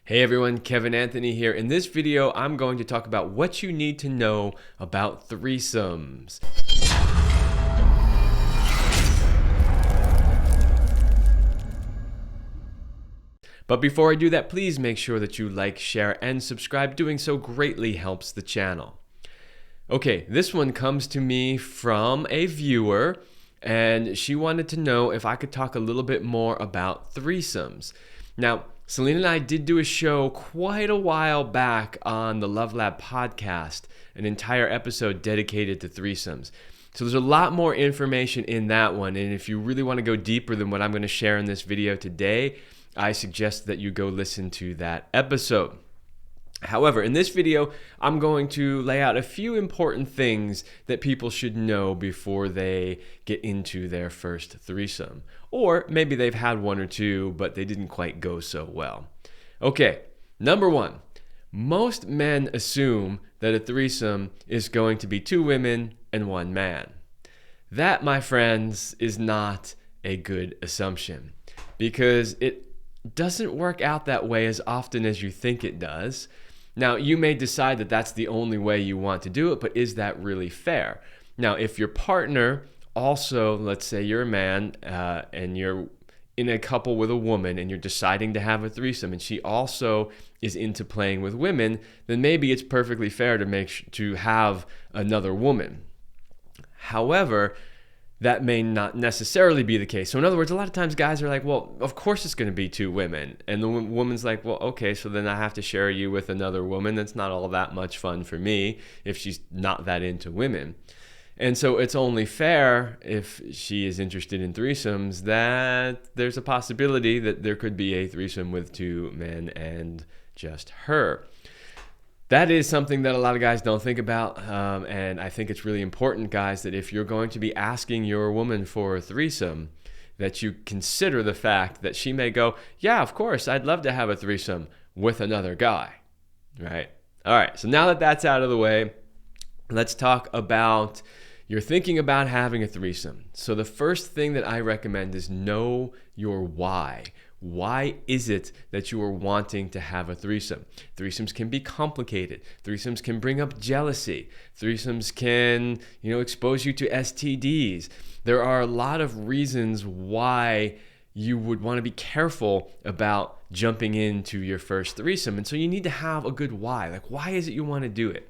Hey everyone, Kevin Anthony here. In this video, I'm going to talk about what you need to know about threesomes. But before I do that, please make sure that you like, share, and subscribe. Doing so greatly helps the channel. Okay, this one comes to me from a viewer, and she wanted to know if I could talk a little bit more about threesomes. Now, Selena and I did do a show quite a while back on the Love Lab podcast, an entire episode dedicated to threesomes. So there's a lot more information in that one, and if you really want to go deeper than what I'm going to share in this video today, I suggest that you go listen to that episode. However, in this video, I'm going to lay out a few important things that people should know before they get into their first threesome. Or maybe they've had one or two, but they didn't quite go so well. Okay, number one, most men assume that a threesome is going to be two women and one man. That, my friends, is not a good assumption because it doesn't work out that way as often as you think it does. Now, you may decide that that's the only way you want to do it, but is that really fair? Now, if your partner also, let's say you're a man and you're in a couple with a woman and you're deciding to have a threesome and she also is into playing with women, then maybe it's perfectly fair to have another woman. However, that may not necessarily be the case. So in other words, a lot of times guys are like, well, of course it's going to be two women. And the woman's like, well, okay, so then I have to share you with another woman. That's not all that much fun for me if she's not that into women. And so it's only fair if she is interested in threesomes that there's a possibility that there could be a threesome with two men and just her. That is something that a lot of guys don't think about, and I think it's really important, guys, that if you're going to be asking your woman for a threesome, that you consider the fact that she may go, yeah, of course, I'd love to have a threesome with another guy, right? All right, so now that that's out of the way, let's talk about you're thinking about having a threesome. So the first thing that I recommend is know your why. Why is it that you are wanting to have a threesome? Threesomes can be complicated. Threesomes can bring up jealousy. Threesomes can, expose you to STDs. There are a lot of reasons why you would want to be careful about jumping into your first threesome. And so you need to have a good why. Like, why is it you want to do it?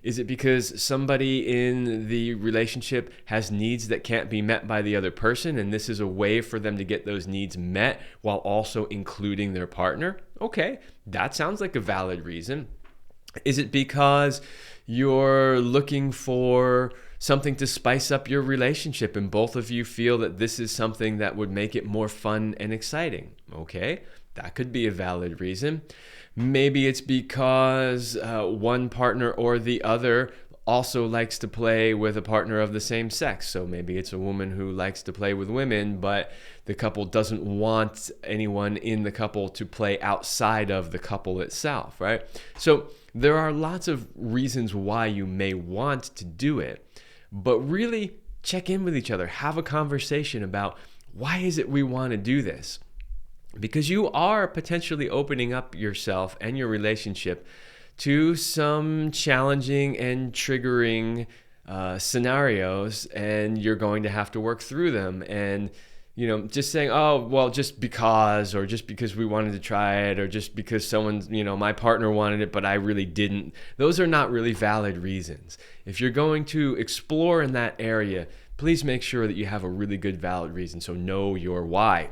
Is it because somebody in the relationship has needs that can't be met by the other person, and this is a way for them to get those needs met while also including their partner? Okay, that sounds like a valid reason. Is it because you're looking for something to spice up your relationship and both of you feel that this is something that would make it more fun and exciting? Okay, that could be a valid reason. Maybe it's because one partner or the other also likes to play with a partner of the same sex. So maybe it's a woman who likes to play with women, but the couple doesn't want anyone in the couple to play outside of the couple itself, right? So there are lots of reasons why you may want to do it, but really check in with each other. Have a conversation about why is it we want to do this? Because you are potentially opening up yourself and your relationship to some challenging and triggering scenarios, and you're going to have to work through them. And just saying, oh, well, just because, or just because we wanted to try it, or just because someone's, my partner wanted it, but I really didn't. Those are not really valid reasons. If you're going to explore in that area, please make sure that you have a really good valid reason. So know your why.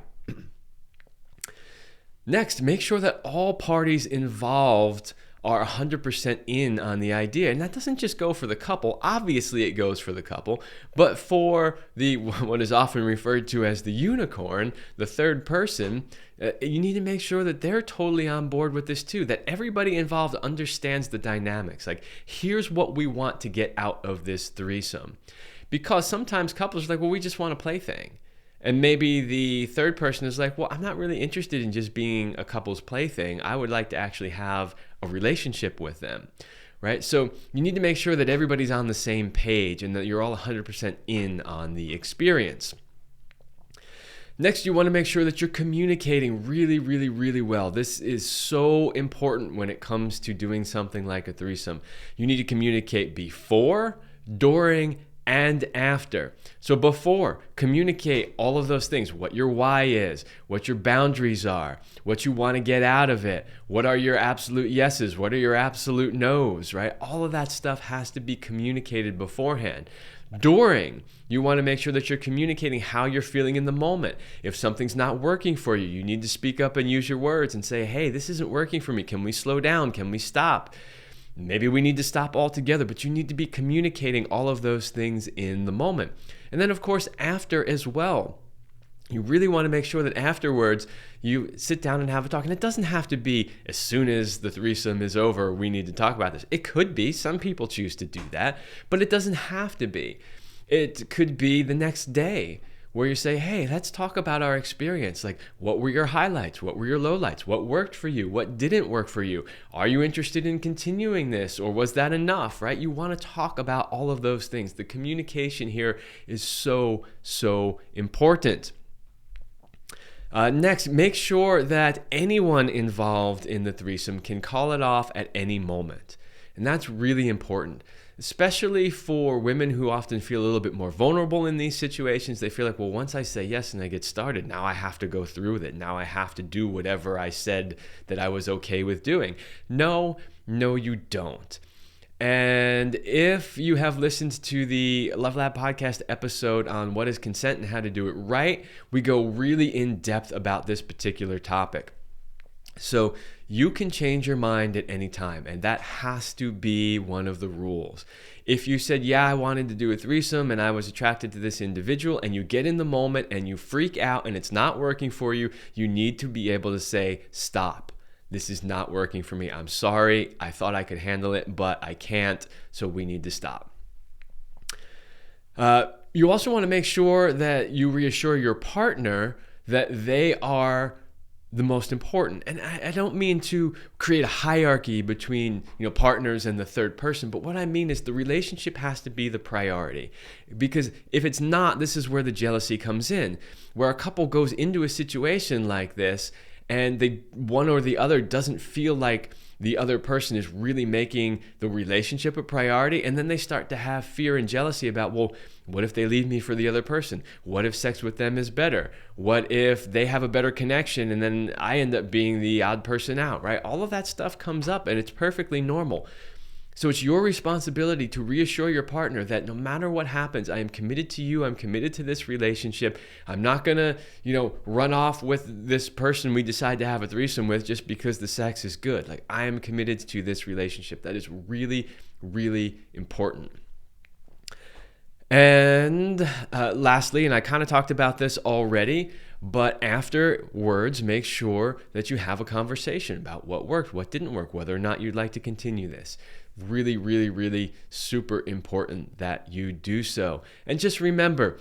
Next, make sure that all parties involved are 100% in on the idea. And that doesn't just go for the couple. Obviously, it goes for the couple. But for what is often referred to as the unicorn, the third person, you need to make sure that they're totally on board with this too, that everybody involved understands the dynamics. Like, here's what we want to get out of this threesome. Because sometimes couples are like, well, we just want a plaything. And maybe the third person is like, well, I'm not really interested in just being a couple's plaything. I would like to actually have a relationship with them, right? So you need to make sure that everybody's on the same page and that you're all 100% in on the experience. Next, you want to make sure that you're communicating really, really, really well. This is so important when it comes to doing something like a threesome. You need to communicate before, during, and after. So before, communicate all of those things, what your why is, what your boundaries are, what you want to get out of it, what are your absolute yeses, what are your absolute nos, right? All of that stuff has to be communicated beforehand. During, you want to make sure that you're communicating how you're feeling in the moment. If something's not working for you, you need to speak up and use your words and say, hey, this isn't working for me. Can we slow down? Can we stop? Maybe we need to stop altogether, but you need to be communicating all of those things in the moment. And then, of course, after as well. You really want to make sure that afterwards you sit down and have a talk. And it doesn't have to be as soon as the threesome is over, we need to talk about this. It could be. Some people choose to do that, but it doesn't have to be. It could be the next day where you say, hey, let's talk about our experience. Like, what were your highlights? What were your lowlights? What worked for you? What didn't work for you? Are you interested in continuing this, or was that enough, right? You want to talk about all of those things. The communication here is so, so important. Next, make sure that anyone involved in the threesome can call it off at any moment. And that's really important, especially for women who often feel a little bit more vulnerable in these situations. They feel like, well, once I say yes and I get started, now I have to go through with it. Now I have to do whatever I said that I was okay with doing. No, you don't. And if you have listened to the Love Lab podcast episode on what is consent and how to do it right, we go really in depth about this particular topic. So you can change your mind at any time, and that has to be one of the rules. If you said, yeah, I wanted to do a threesome and I was attracted to this individual, and you get in the moment and you freak out and it's not working for you, you need to be able to say, stop. This is not working for me. I'm sorry. I thought I could handle it, but I can't, so we need to stop. You also want to make sure that you reassure your partner that they are the most important. And I don't mean to create a hierarchy between partners and the third person, but what I mean is the relationship has to be the priority. Because if it's not, this is where the jealousy comes in, where a couple goes into a situation like this and one or the other doesn't feel like the other person is really making the relationship a priority, and then they start to have fear and jealousy about, well, what if they leave me for the other person? What if sex with them is better? What if they have a better connection and then I end up being the odd person out, right? All of that stuff comes up, and it's perfectly normal. So it's your responsibility to reassure your partner that no matter what happens, I am committed to you. I'm committed to this relationship. I'm not going to, run off with this person we decide to have a threesome with just because the sex is good. Like, I am committed to this relationship. That is really, really important. And lastly, and I kind of talked about this already, but afterwards, make sure that you have a conversation about what worked, what didn't work, whether or not you'd like to continue this. Really, really, really super important that you do so. And just remember,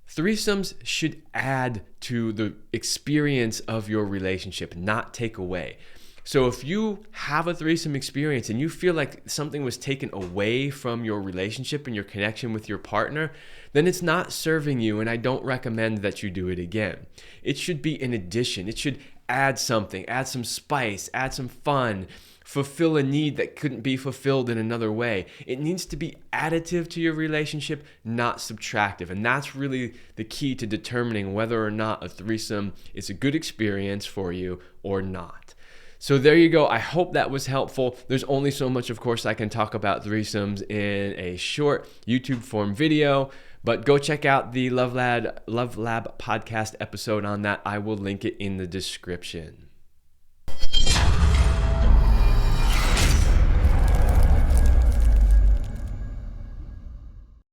threesomes should add to the experience of your relationship, not take away. So if you have a threesome experience and you feel like something was taken away from your relationship and your connection with your partner, then it's not serving you, and I don't recommend that you do it again. It should be an addition. It should add something, add some spice, add some fun, fulfill a need that couldn't be fulfilled in another way. It needs to be additive to your relationship, not subtractive. And that's really the key to determining whether or not a threesome is a good experience for you or not. So there you go. I hope that was helpful. There's only so much, of course, I can talk about threesomes in a short YouTube form video, but go check out the Love Lab podcast episode on that. I will link it in the description.